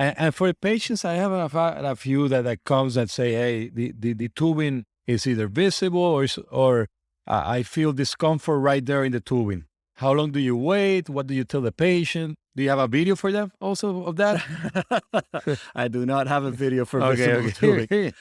And for the patients, I have a few that comes and say, hey, the tubing is either visible or I feel discomfort right there in the tubing. How long do you wait? What do you tell the patient? Do you have a video for them also of that? I do not have a video for visible tubing. Okay.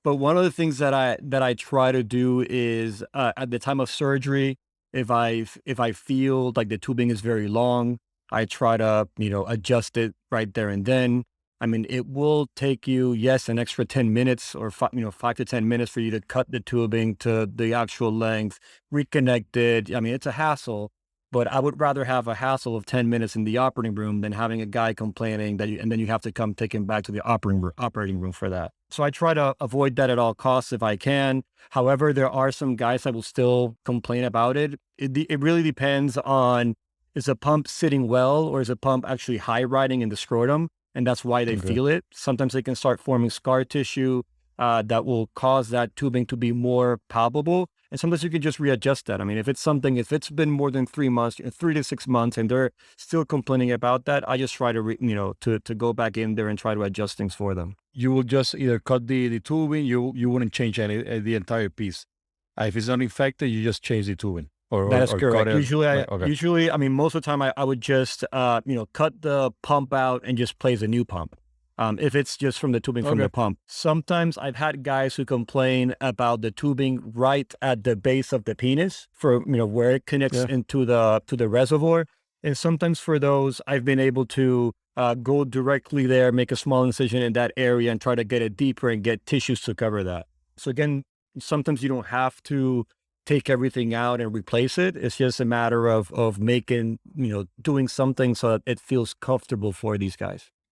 But one of the things that I try to do is at the time of surgery, if I feel like the tubing is very long, I try to adjust it right there and then. I mean, it will take you, yes, an extra 10 minutes or 5 to 10 minutes for you to cut the tubing to the actual length, reconnect it. I mean, it's a hassle, but I would rather have a hassle of 10 minutes in the operating room than having a guy complaining that and then you have to come take him back to the operating room for that. So I try to avoid that at all costs if I can. However, there are some guys that will still complain about it. It really depends on, is a pump sitting well or is a pump actually high riding in the scrotum? And that's why they feel it. Sometimes they can start forming scar tissue that will cause that tubing to be more palpable. And sometimes you can just readjust that. I mean, if it's been more than 3 months, 3 to 6 months, and they're still complaining about that, I just try to, to go back in there and try to adjust things for them. You will just either cut the tubing, you wouldn't change the entire piece. If it's not infected, you just change the tubing. That is correct. Usually, I mean, most of the time I would just, cut the pump out and just place a new pump. If it's just from the tubing from the pump. Sometimes I've had guys who complain about the tubing right at the base of the penis for, where it connects into the reservoir. And sometimes for those, I've been able to go directly there, make a small incision in that area and try to get it deeper and get tissues to cover that. So again, sometimes you don't have to take everything out and replace it. It's just a matter of making, doing something so that it feels comfortable for these guys.